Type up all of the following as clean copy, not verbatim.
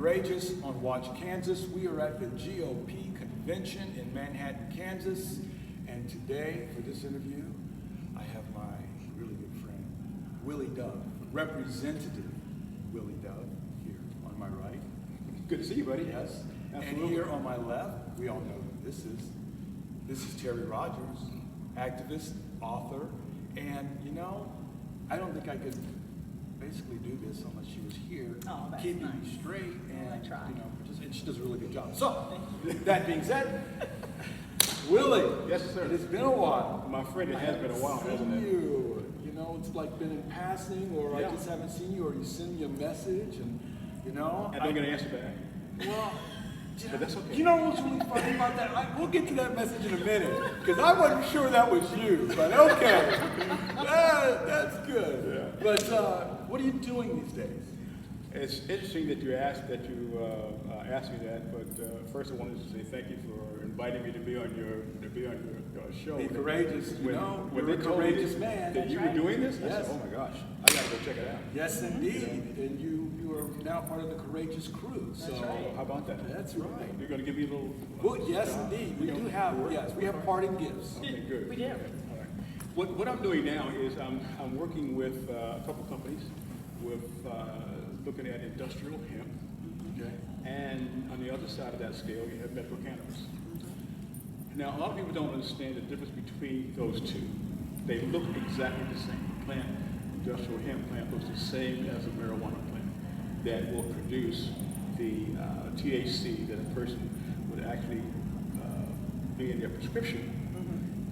Courageous on Watch Kansas. We are at the GOP convention in Manhattan, Kansas. And today, for this interview, I have my really good friend, Willie Dove, Representative Willie Dove, here on my right. Good to see you, buddy. Yes. Absolutely. And here on my left, we all know who this is. This is Terry Rogers, activist, author, and you know, I don't think I could basically do this unless she was here, keeping me straight, and I try. and she does a really good job. So, that being said, Willie, yes, sir. It has been a while. My friend, it has been a while, hasn't it? You know, it's like been in passing, or Yeah. I just haven't seen you, or you send me a message, and you know, I don't get an answer back. well. But that's okay. You know what's really funny about that? We'll get to that message in a minute, because I wasn't sure that was you, but okay. That's good. Yeah. But what are you doing these days? It's interesting that you asked me that, but first I wanted to say thank you for inviting me to be on your show. Be courageous, when you're they a told me courageous man. that you were doing this, I Yes. said, oh my gosh, I gotta go check it out. Yes, indeed. And you are now part of the courageous crew. So That's right. How about that? That's right. You're going to give me a little... Well, yes, indeed. We do have, we have parting gifts. Okay, good. We do. All right. What I'm doing now is I'm working with a couple companies with looking at industrial hemp. Okay. And on the other side of that scale, you have medical cannabis. Now, a lot of people don't understand the difference between those two. They look exactly the same. Industrial hemp plant looks the same as a marijuana plant that will produce the THC that a person would actually be in their prescription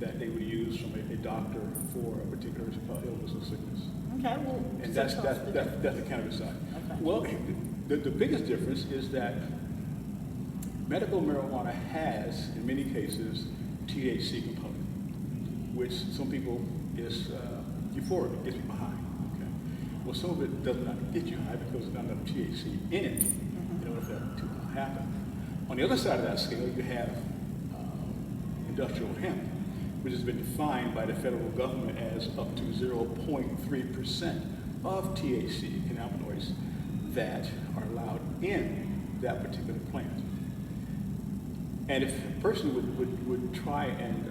that they would use from a doctor for a particular illness or sickness. Okay, well, And that's the cannabis side. Okay. Well, the biggest difference is that medical marijuana has, in many cases, THC component, which some people is euphoric, gets you behind. Okay. Well, some of it does not get you high because there's not enough THC in it in order for that to happen. On the other side of that scale, you have industrial hemp, which has been defined by the federal government as up to 0.3% of THC cannabinoids that are allowed in that particular plant. And if a person would try and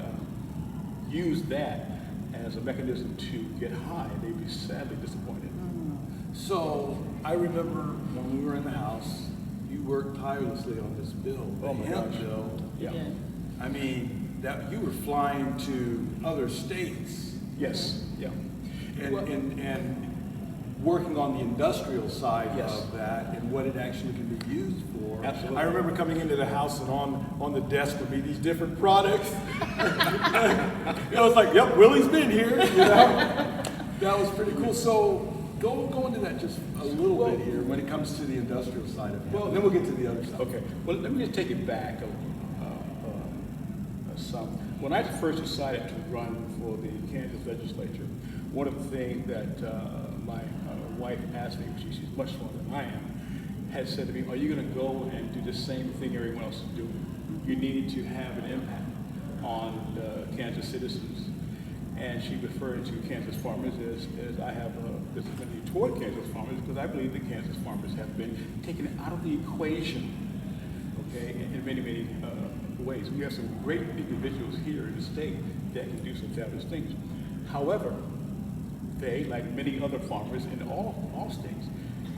use that as a mechanism to get high, they'd be sadly disappointed. So I remember when we were in the House, you worked tirelessly on this bill, the hemp bill. Yeah. I mean, that you were flying to other states. Yes. Yeah. And working on the industrial side Yes. of that and what it actually can be used for. Absolutely. I remember coming into the house and on the desk would be these different products. I was like, yep, Willie's been here. You know? That was pretty cool. So go into that just a little bit here when it comes to the industrial side of it. Well, then we'll get to the other side. Okay. Well, let me just take it back some. When I first decided to run for the Kansas legislature, one of the things that my wife asked me, she's much smarter than I am, had said to me, are you going to go and do the same thing everyone else is doing? You need to have an impact on the Kansas citizens. And she referred to Kansas farmers as I have this affinity toward Kansas farmers because I believe that Kansas farmers have been taken out of the equation, okay, in many, many ways. We have some great individuals here in the state that can do some fabulous things. However, they, like many other farmers in all states,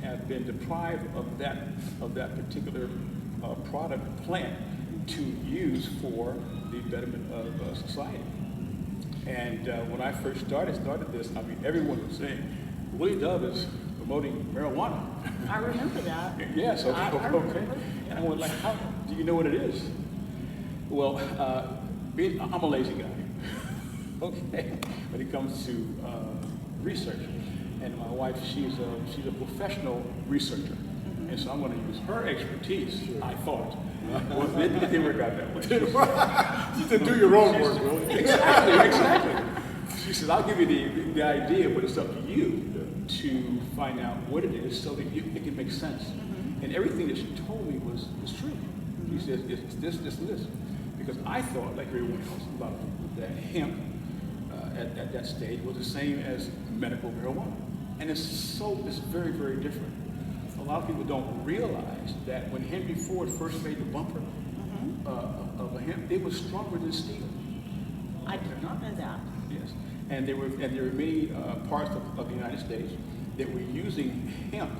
have been deprived of that particular product plant to use for the betterment of society. And when I first started this, I mean, everyone was saying, Willie Dove is promoting marijuana. I remember that. Yes, okay, I okay. And I went like, how do you know what it is? Well, I'm a lazy guy, okay, when it comes to research. And my wife, she's a professional researcher. And so I'm going to use her expertise, I thought. Well, it didn't work out that way. She said, do your own work, Willie. Exactly. She said, I'll give you the idea, but it's up to you to find out what it is so that it can make sense. And everything that she told me was true. She said, it's this, this, and this. Because I thought, like everyone else, a lot of people, that hemp at that stage was the same as medical marijuana. And it's very, very different. lot of people don't realize that when Henry Ford first made the bumper of a hemp, it was stronger than steel. I did not know that. Yes, and there were many parts of the United States that were using hemp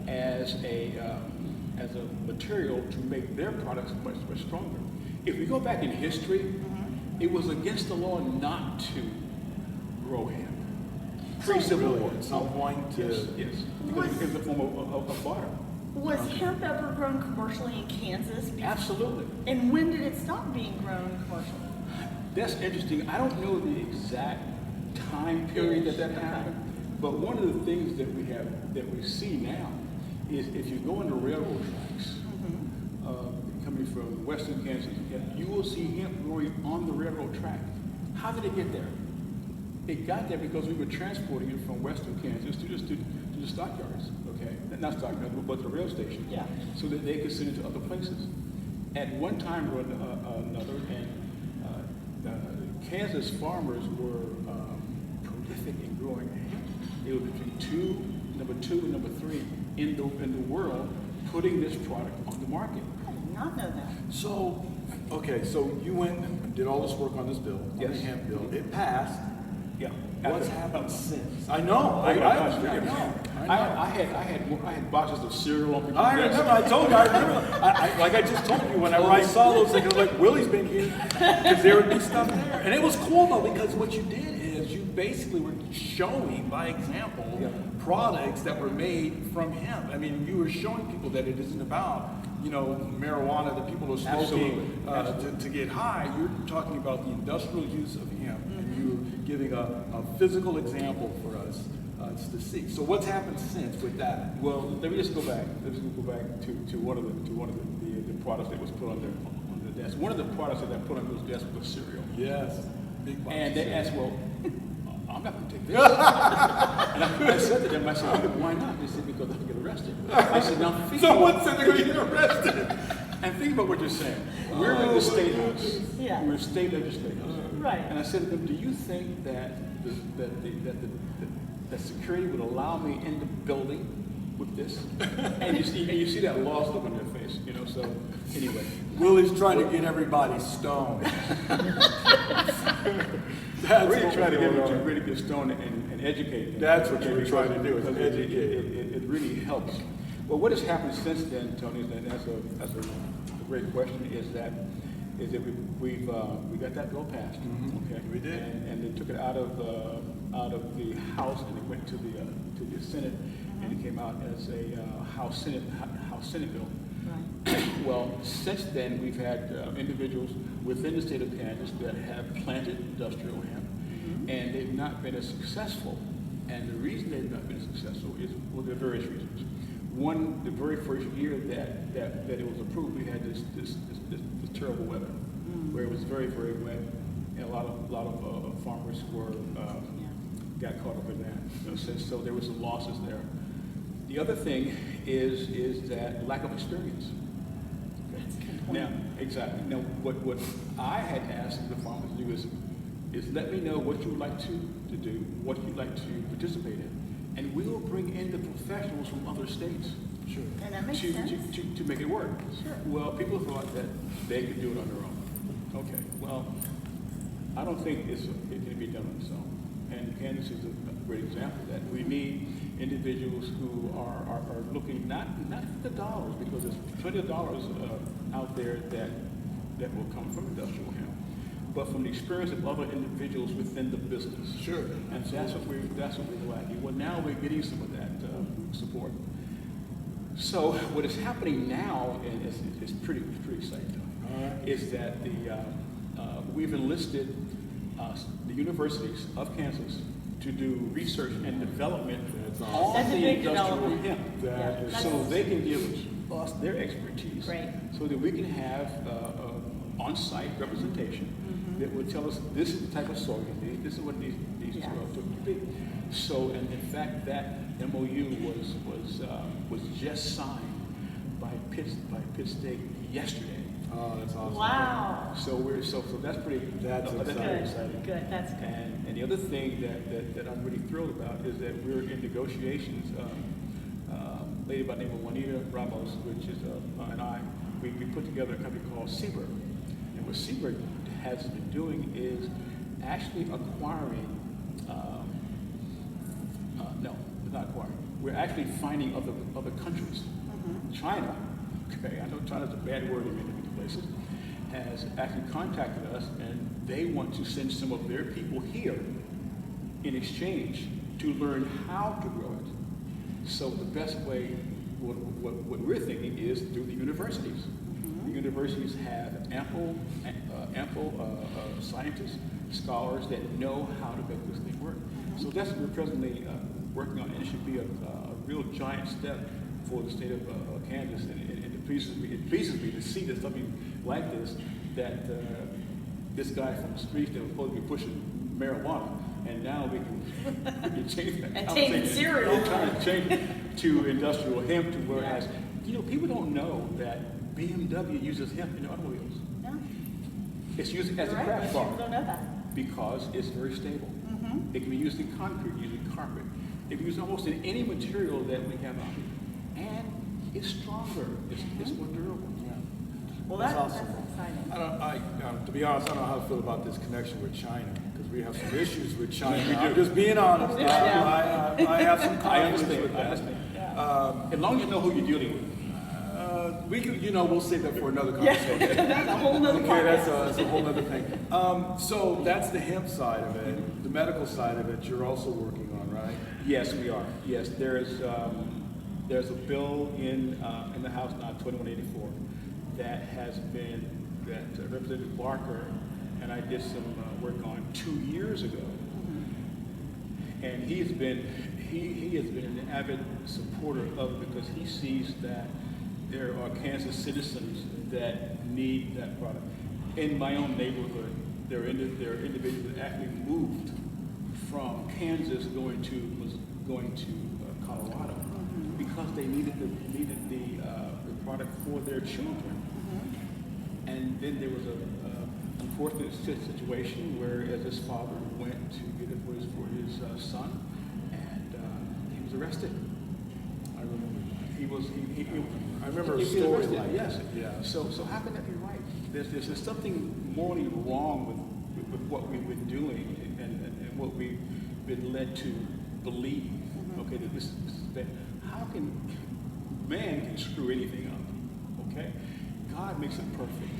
as a material to make their products much stronger. If we go back in history, it was against the law not to grow hemp. Pre-Civil War. At some point, Yes, because it was a form of barter. Was hemp ever grown commercially in Kansas? Absolutely. And when did it stop being grown commercially? That's interesting. I don't know the exact time period that happened, but one of the things that we see now is if you go into railroad tracks, coming from western Kansas, you will see hemp growing on the railroad track. How did it get there? It got there because we were transporting it from western Kansas to the stockyards, okay? Not stockyards, but the rail station, Yeah. so that they could send it to other places. At one time or another, and Kansas farmers were prolific in growing hemp. It was between number two and number three in the world, putting this product on the market. I did not know that. So, okay, so you went and did all this work on this bill, on the Yes. hemp bill. It passed. Yeah. What's happened since? I know. I know. had boxes of cereal on people's I desks. remember. I told you. I remember. Like I just told you, whenever I saw those things, I was like, Willie's been here, because there would be stuff there, and it was cool though because what you did is you basically were showing by example products that were made from hemp. I mean, you were showing people that it isn't about marijuana that people are smoking to get high. You're talking about the industrial use of hemp, and you're giving a physical example for us to see. So what's happened since with that? Well, let me just go back. Let's go back to one of the products that was put on the desk. One of the products that I put on those desks was cereal. Yes, big box. And they asked, well, I'm not going to take this. And I said to them, I said, why not? They said, because I can get arrested. I said, now think Someone said they're going to get arrested. and think about what you're saying. We're in the state house. Yeah. We're state legislators. Right. And I said to them, do you think that that security would allow me in the building with this? And you see that lost look on their face, so anyway. Willie's trying to get everybody stoned. That's Really what try to we're get doing. them to really get stoned and educate them. That's what you're Because trying to do, is because educate. It really helps. Well, what has happened since then, Tony, and that's a great question, is that we got that bill passed. Okay, We did. and they took it out of the House and it went to the Senate, and it came out as a House Senate bill. Right. Well, since then, we've had individuals within the state of Kansas that have planted industrial hemp, and they've not been as successful. And the reason they've not been successful is, well, there are various reasons. One, the very first year that it was approved, we had this terrible weather, where it was very, very wet, and a lot of farmers got caught up in that. So there was some losses there. The other thing is that lack of experience. That's a good point. Now, exactly. Now, what I had asked the farmers to do is let me know what you would like to do, what you'd like to participate in, and we will bring in the professionals from other states. Sure. And that makes sense. To make it work. Sure. Well, people thought that they could do it on their own. Okay. Well, I don't think it can be done on its own. And Kansas is a great example of that. We need individuals who are looking not for the dollars, because there's plenty of dollars out there that will come from industrial hemp, but from the experience of other individuals within the business. Sure. And so that's what we're lacking. Well, now we're getting some of that support. So what is happening now, and it's pretty exciting, is that we've enlisted the universities of Kansas to do research and development on That's a the big industrial development. hemp, That is so they can give us their expertise, Great. so that we can have on-site representation that would tell us this is the type of soil you need, this is what it needs Yeah. to be. So, and in fact, that MOU was just signed by Pitt State yesterday. Oh, that's awesome. Wow. So that's pretty. That's very exciting. exciting. Good. That's good. And the other thing that I'm really thrilled about is that we're in negotiations lady by the name of Juanita Ramos, which is and I, we put together a company called Seabird. And what Seabird has been doing is actually acquiring, no, it's not acquiring. We're actually finding other countries. China, okay, I know China's a bad word in many places, has actually contacted us, and they want to send some of their people here in exchange to learn how to grow it. So the best way, what we're thinking is through the universities. The universities have ample scientists, scholars that know how to make this thing work. So that's what we're presently working on, and it should be a real giant step for the state of Kansas. And it pleases me to see that something like this, that this guy from the streets that was supposed to be pushing marijuana, and now we can change that. And taking cereal. We're trying to change it to industrial hemp, to whereas, people don't know that BMW uses hemp in their automobiles. No. It's used as You're a right, craft most bar people don't know that. because it's very stable. It can be used in concrete, used in carpet. It can be used almost in any material that we have out here. And it's stronger. It's more durable. Well, That's that's awesome. exciting. To be honest, I don't know how to feel about this connection with China, because we have some issues with China. I'm just being honest. I have some conflicts with that. I understand. As long as you know who you're dealing with. We can, we'll save that for another conversation. That's a whole nother Okay, part. that's a whole other thing. So that's the hemp side of it. The medical side of it, you're also working on, right? Yes, we are. Yes, there's a bill in the House now, 2184, that has been, that Representative Barker and I did some work on 2 years ago. And he has been an avid supporter of it because he sees that there are Kansas citizens that need that product. In my own neighborhood, there are individuals that actually moved from Kansas going to Colorado because they needed the product for their children. And then there was an unfortunate situation where, as his father went to get it for his son, and he was arrested. I remember. I remember a he was story arrested, like yes. that, yeah. So how can that be right? There's something morally wrong with what we've been doing and what we've been led to believe. Okay, that this is bad. How can man can screw anything up? Okay, God makes it perfect.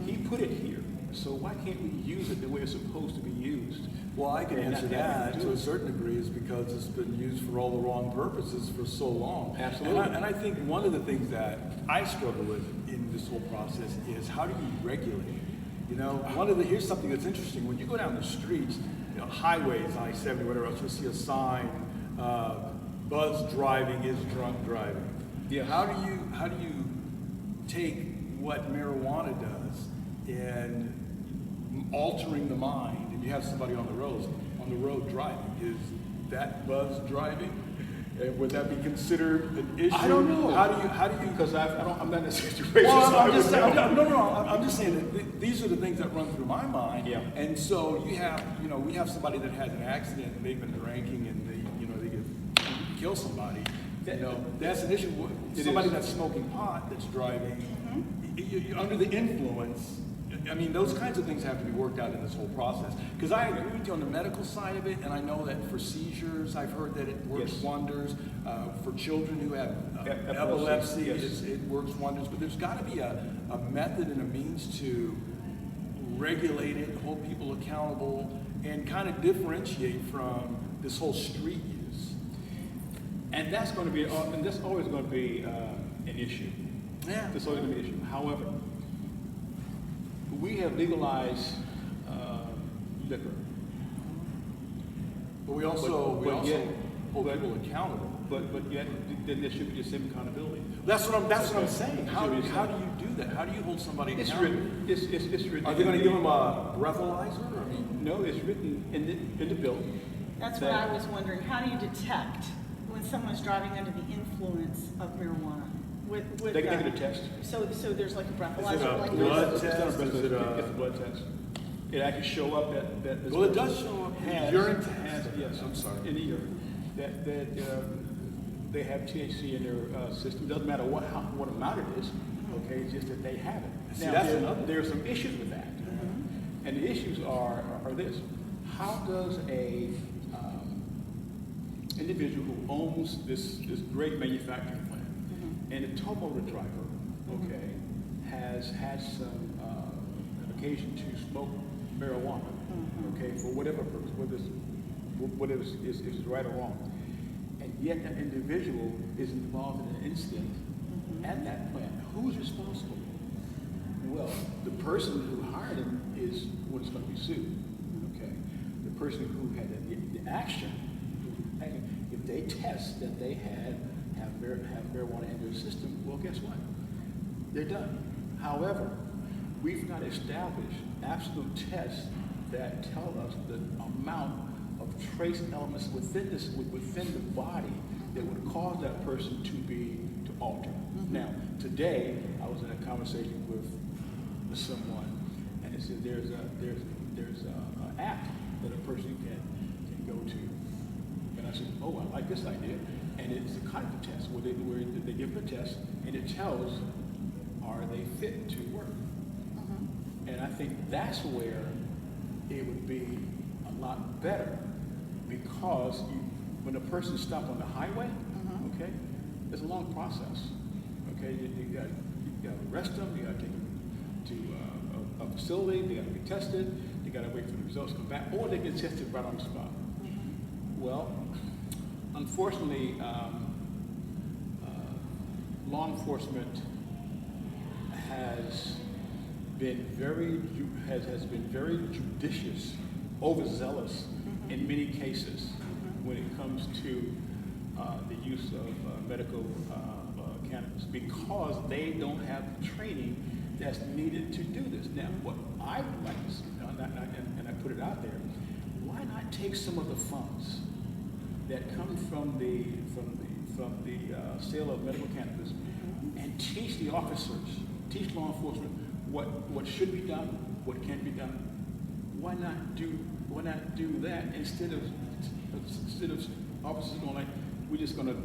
He put it here. So why can't we use it the way it's supposed to be used? Well, I can And answer that to a certain degree is because it's been used for all the wrong purposes for so long. Absolutely. And I think one of the things that I struggle with in this whole process is how do you regulate it? Here's something that's interesting. When you go down the streets, highways, I-70, whatever else, you'll see a sign, buzz driving is drunk driving. Yeah. How do you take what marijuana does and altering the mind, and you have somebody on the road driving? Is that buzz driving? And would that be considered an issue? I don't know. How do you? Because I'm not in a situation. Well, so I'm I just would saying. know. I'm just saying that these are the things that run through my mind. Yeah. And so we have somebody that has an accident and they've been drinking and they kill somebody. That's an issue. Somebody that's smoking pot that's driving you're under the influence. I mean, those kinds of things have to be worked out in this whole process. Because I agree with you on the medical side of it, and I know that for seizures, I've heard that it works wonders. For children who have epilepsy, yes. it works wonders. But there's got to be a method and a means to regulate it, hold people accountable, and kind of differentiate from this whole street use. And that's going to be, and that's always going to be an issue. Yeah. That's always going to be an issue. However, we have legalized liquor. But we also hold people accountable. But yet, then there should be the same accountability. That's what I'm saying. How do you do that? How do you hold somebody accountable? It's written. Are they going to give them a breathalyzer? No, it's written in the bill. That's what I was wondering. How do you detect when someone's driving under the influence of marijuana? They can take a test. So there's like a breathalyzer. Is it a like blood this? test? It's a blood test. It actually show up that. Well, it does show up. Has, Urine has, test. yes. I'm sorry. In the urine. they have THC in their system. Doesn't matter what amount it is. Okay, it's just that they have it. See, Now, that's there are some issues with that, and the issues are this: how does a individual who owns this great manufacturing plant and a tow motor driver, okay, has had some occasion to smoke marijuana, okay, for whatever purpose, whether it's right or wrong, and yet that individual is involved in an incident at that plant, who's responsible? Well, the person who hired him is what's going to be sued, okay? The person who had the action, if they test that they have marijuana in their system, well, guess what? They're done. However, we've not established absolute tests that tell us the amount of trace elements within the body that would cause that person to alter. Now, today I was in a conversation with someone, and it said there's an app that a person can go to, and I said, oh, I like this idea, and it's a kind of test where they give them a test, and it tells are they fit to work, and I think that's where it would be a lot better, because when a person stopped on the highway, okay, it's a long process. Okay, you got to arrest them, you got to take them to a facility, they got to be tested, they got to wait for the results to come back, or they get tested right on the spot. Well, unfortunately, law enforcement has been very judicious, overzealous in many cases when it comes to the use of medical cannabis, because they don't have the training that's needed to do this. Now, what I would like to see, and I put it out there, why not take some of the funds that come from the sale of medical cannabis and teach the officers, teach law enforcement what should be done, what can't be done. Why not do that instead of officers going like, we're just going to,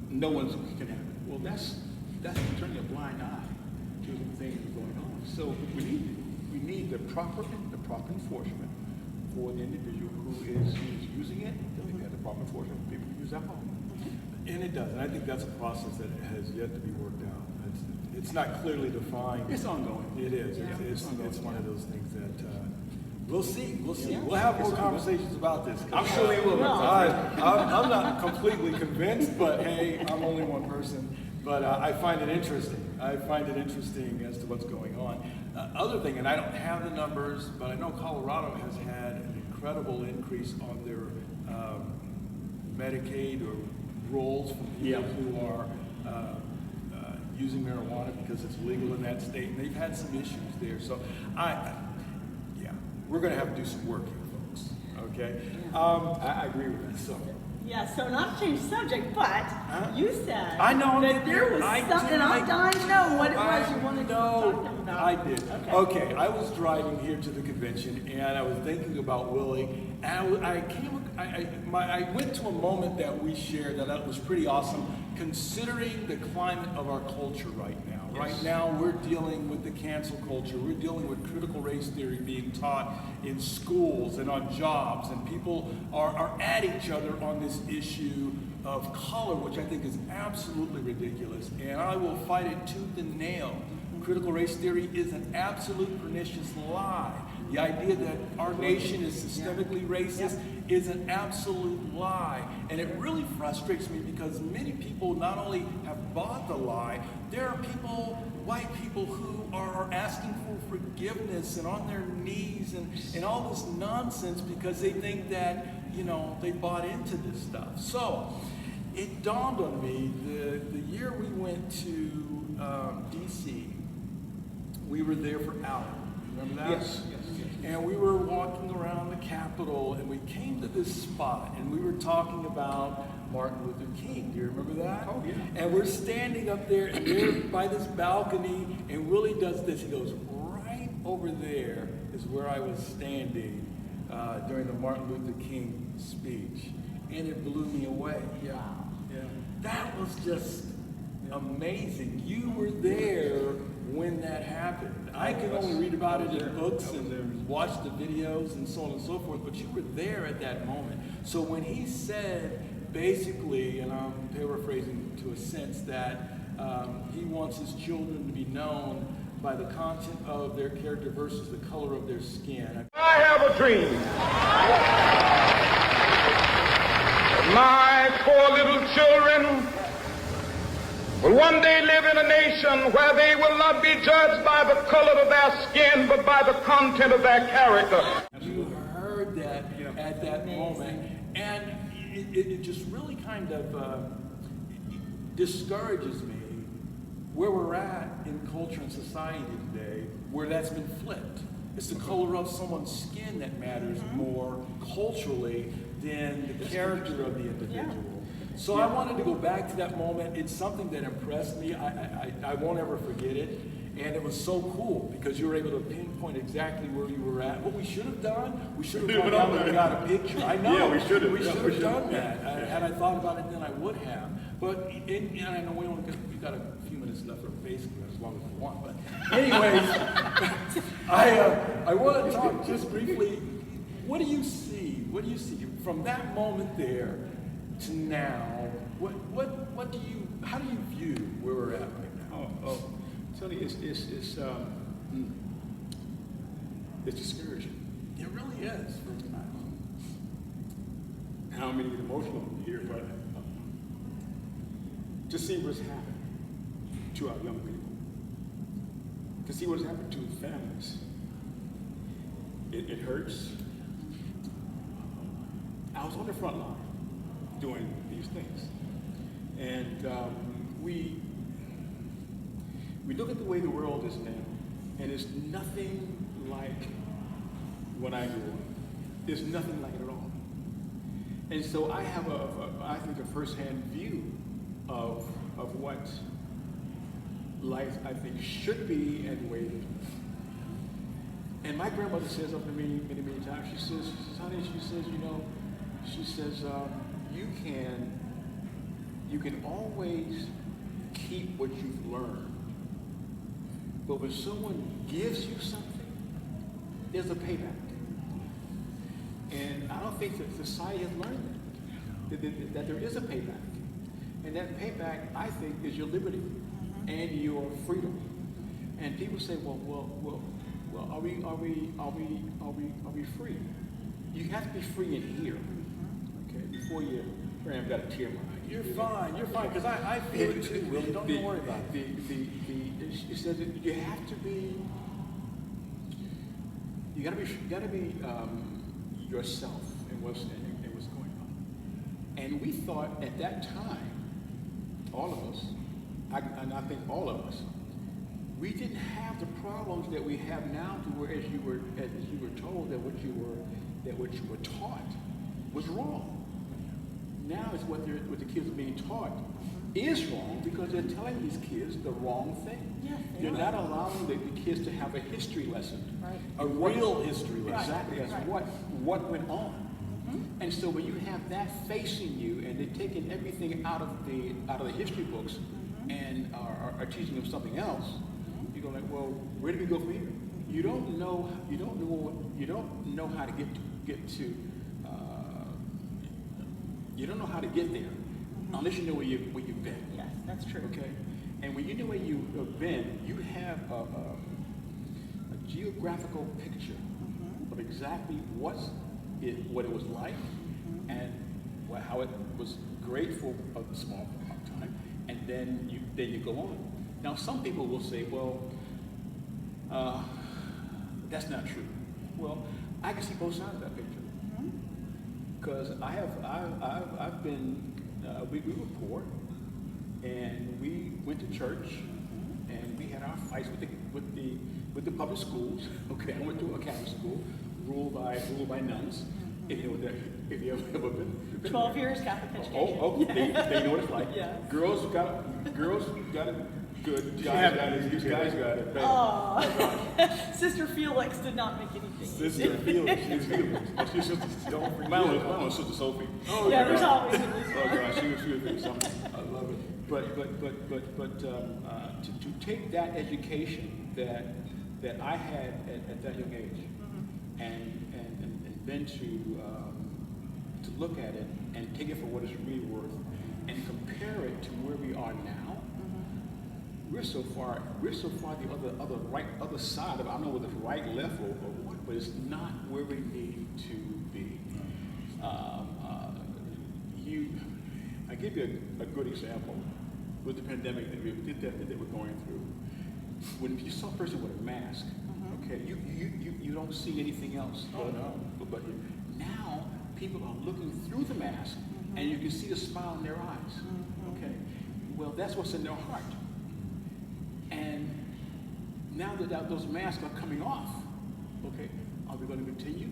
no one can have it. Well, that's turning a blind eye to the things going on. So we need the proper enforcement for the individual who is using it. We have the proper enforcement for people who use alcohol. And it does, and I think that's a process that has yet to be worked out. It's not clearly defined. It's ongoing. It is. Yeah. It's one of those things that we'll see. Yeah. We'll have more conversations about this. I'm sure we will. I'm not completely convinced, but hey, I'm only one person. But I find it interesting. I find it interesting as to what's going on. Other thing, and I don't have the numbers, but I know Colorado has had an incredible increase on their Medicaid or rolls for people who are using marijuana because it's legal in that state, and they've had some issues there. So we're going to have to do some work here, folks. Okay, I agree with that. So. Yeah, so not to change the subject, but you said I know that there was something, I'm dying to know what it was you wanted to talk to them about. I did. Okay, I was driving here to the convention, and I was thinking about Willie, and I went to a moment that we shared that was pretty awesome, considering the climate of our culture right now. Yes. Right now, we're dealing with the cancel culture. We're dealing with critical race theory being taught in schools and on jobs, and people are at each other on this issue of color, which I think is absolutely ridiculous. And I will fight it tooth and nail. Critical race theory is an absolute pernicious lie. The idea that our nation is systemically racist is an absolute lie. And it really frustrates me because many people not only have bought the lie, there are people, white people, who are asking for forgiveness and on their knees and all this nonsense because they think that, they bought into this stuff. So it dawned on me, the year we went to D.C., we were there for Allen. Remember that? Yes. And we were walking around the Capitol, and we came to this spot, and we were talking about Martin Luther King. Do you remember that? Oh, yeah. And we're standing up there, and we're by this balcony, and Willie does this. He goes, right over there is where I was standing during the Martin Luther King speech. And it blew me away. Wow. Yeah. that was just amazing. You were there when that happened. I could only read about it in books and watch the videos and so on and so forth, but you were there at that moment. So when he said, basically, and I'm paraphrasing to a sense, that he wants his children to be known by the content of their character versus the color of their skin. I have a dream. My 4 little children will one day live in a nation where they will not be judged by the color of their skin, but by the content of their character. You heard that at that moment, and it just really kind of discourages me where we're at in culture and society today, where that's been flipped. It's the color of someone's skin that matters more culturally than the character of the individual. So I wanted to go back to that moment. It's something that impressed me. I won't ever forget it. And it was so cool because you were able to pinpoint exactly where you were at. What we should have done, we should have gone down and got a picture. I know. Yeah, we should have. We should have done that. Had I thought about it then, I would have. But and I know we've got a few minutes left, or basically as long as we want. But anyways, I want to talk just briefly. What do you see? What do you see from that moment there to now? What do you? How do you view where we're at right now? Oh, Tony, it's discouraging. It really is. I don't mean to get emotional here, but to see what's happened to our young people, to see what's happened to families, it hurts. I was on the front line doing these things, and we look at the way the world is now, and it's nothing like when I grew up. There's nothing like it at all. And so I have I think a first-hand view of what life, I think, should be and the way it is. And my grandmother says something to me many, many times. She says, honey, you can always keep what you've learned. But when someone gives you something, there's a payback. And I don't think that society has learned that there is a payback. And that payback, I think, is your liberty and your freedom. And people say, well, are we free? You have to be free in here. Okay, before you, I've got a tear in my eye. You're fine, because I feel it too, Willie. Don't worry about it. It says that you have to be, you gotta be yourself and what's going on. And we thought at that time, all of us, and I think all of us, we didn't have the problems that we have now, to where as you were told that what you were taught was wrong. Now it's what the kids are being taught is wrong, because they're telling these kids the wrong thing. Yeah, you're not allowing the kids to have a history lesson. Right. A real history lesson. Exactly. That's Right. what went on. And so when you have that facing you, and they're taking everything out of the history books and are teaching them something else, you go like, well, where do we go from here? You don't know how to get to. You don't know how to get there unless you know where you've been. Yes, that's true. Okay, and when you know where you've been, you have a geographical picture of exactly what it was like, and how it was great for a small time, and then you go on. Now, some people will say, well, that's not true. Well, I can see both sides of that picture. Because I've been, we were poor, and we went to church, and we had our fights with the public schools. Okay, I went to a Catholic school ruled by nuns. If you ever been 12 years Catholic education. Oh, they know what it's like. Yes. Girls got to Good. Guys got it. You guys got it. Oh, Sister Felix did not make anything. Sister Felix. Don't forget. My sister Sophie. Oh, Yeah, there's always a Oh gosh, she was doing something. I love it. But to take that education that I had at that young age, and then to look at it and take it for what it's really worth, and compare it to where we are now. We're so far the other side of it. I don't know whether it's right, left, or what, but it's not where we need to be. I give you a good example with the pandemic that we're going through. When you saw a person with a mask, okay, you don't see anything else. Oh, no. But now people are looking through the mask, and you can see the smile in their eyes. Okay, well that's what's in their heart. And now that those masks are coming off, okay, are we going to continue?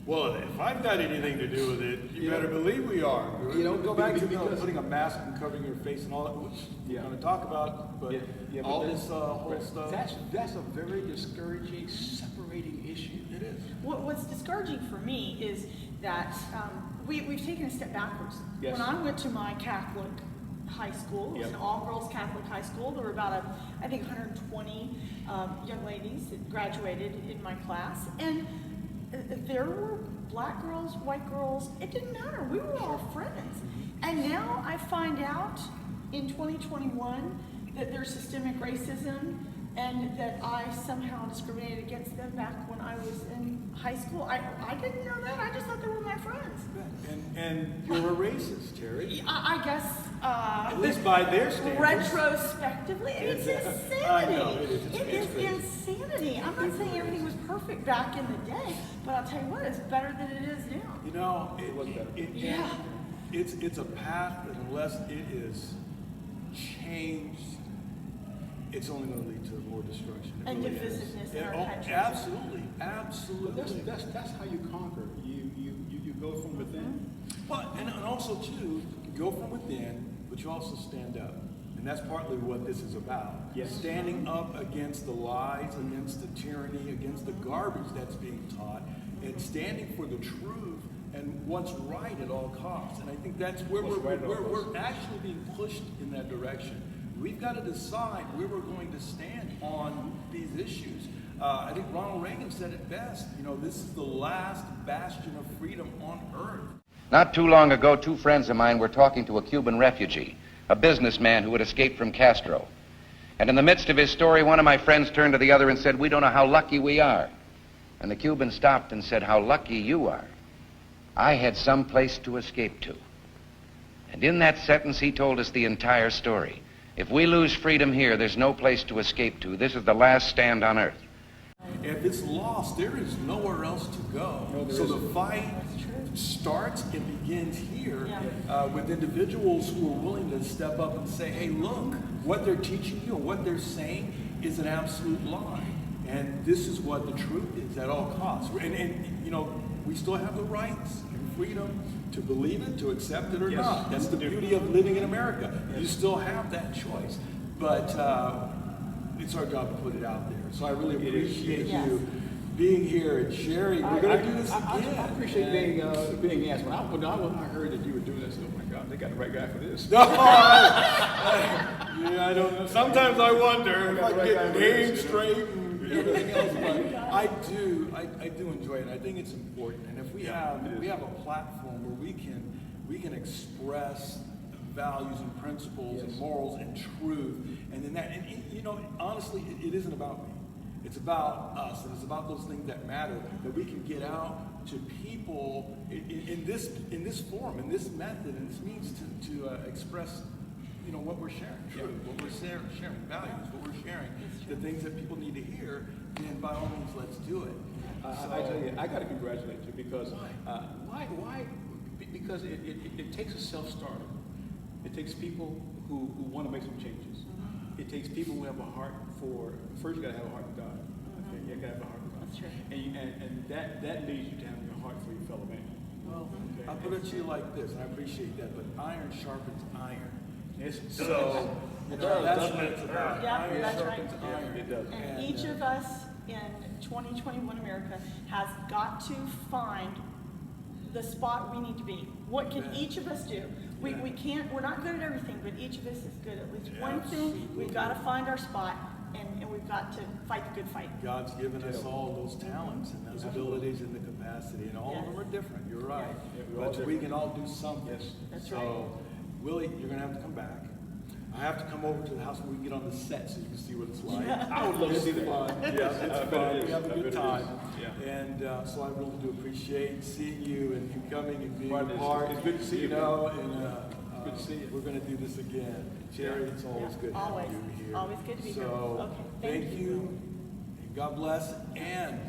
Well, if I've got anything to do with it, you better believe we are. You know, go back to because- putting a mask and covering your face and all that, which we're going to talk about, but but all that- this whole stuff. That's a very discouraging, separating issue. It is. What's discouraging for me is that we've taken a step backwards. Yes. When I went to my Catholic high school, it was an all-girls Catholic high school. There were about, I think, 120 young ladies that graduated in my class. And there were black girls, white girls. It didn't matter. We were all friends. And now I find out in 2021 that there's systemic racism and that I somehow discriminated against them back when I was in high school. I didn't know that. I just thought they were my friends. And you're a racist, Terry. I guess. At least by their standards. Retrospectively, it's insanity. I know, it is. It is insanity. I'm not saying everything was perfect back in the day, but I'll tell you what, it's better than it is now. You know, it's a path that unless it is changed, it's only going to lead to more destruction. It And really is. divisiveness in our country. Absolutely. That's how you conquer. You go from within. But and also too, you go from within, but you also stand up. And that's partly what this is about. Yes. Standing up against the lies, against the tyranny, against the garbage that's being taught, and standing for the truth and what's right at all costs. And I think that's where we're actually being pushed in that direction. We've got to decide where we're going to stand on these issues. I think Ronald Reagan said it best. You know, this is the last bastion of freedom on earth. Not too long ago, two friends of mine were talking to a Cuban refugee, a businessman who had escaped from Castro. And in the midst of his story, one of my friends turned to the other and said, "We don't know how lucky we are." And the Cuban stopped and said, "How lucky you are. I had some place to escape to." And in that sentence, he told us the entire story. If we lose freedom here, there's no place to escape to. This is the last stand on earth. If it's lost, there is nowhere else to go. So the fight starts and begins here with individuals who are willing to step up and say, hey, look, what they're teaching you and what they're saying is an absolute lie. And this is what the truth is at all costs. And you know, we still have the rights and freedom to believe it, to accept it or not. That's the beauty of living in America. You still have that choice. But it's our job to put it out there. So I really appreciate you being here and sharing. We're going to do this again. I appreciate being asked. When I heard that you were doing this, oh my God, they got the right guy for this. No, I don't know. Sometimes I wonder if I get names straight and everything else, but I do enjoy it. I think it's important, and if we have a platform where we can express values and principles and morals and truth, and then and you know, honestly, it isn't about me. It's about us, and it's about those things that matter, that we can get out to people in this form, in this method, and this means to express, you know, what we're sharing, truth, what we're sharing, values, what we're sharing, the things that people need to hear. Then by all means, let's do it. I tell you, I got to congratulate you because why? Because it takes a self-starter. It takes people who want to make some changes. It takes people who have a heart for, first you got to have a heart for God. Okay? You got to have a heart for God. That's right. And that leads you to having a heart for your fellow man. Well, I'll put it to you like this, and I appreciate that, but iron sharpens iron. Yes, it So, does. you know, that's what it's about. Yeah, Iron that's right. sharpens iron. It does. And each of us in 2021 America has got to find the spot we need to be. What can Yeah. each of us do? Yeah. We can't, we're not good at everything, but each of us is good at least one thing. Absolutely. We've got to find our spot, and we've got to fight the good fight. God's given us all those talents and those abilities and the capacity, and all of them are different, you're right. Yeah, we're all But we can all do something. Yes. That's So, Willie, you're gonna have to come back. I have to come over to the house when we can get on the set so you can see what it's like. I would love to see that. Fun. Yeah, I it's bet fun. it We is. have a I bet good it time. is. Yeah. And so I really do appreciate seeing you and you coming and being Right, a it's- part. it's good to see you, know, man. and Good to see you. we're gonna do this again. Jerry, it's always Yeah, good always. having you here. Always good to be here. So, Okay, thank thank you. you. And God bless. And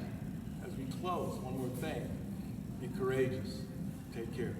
as we close, one more thing. Be courageous. Take care.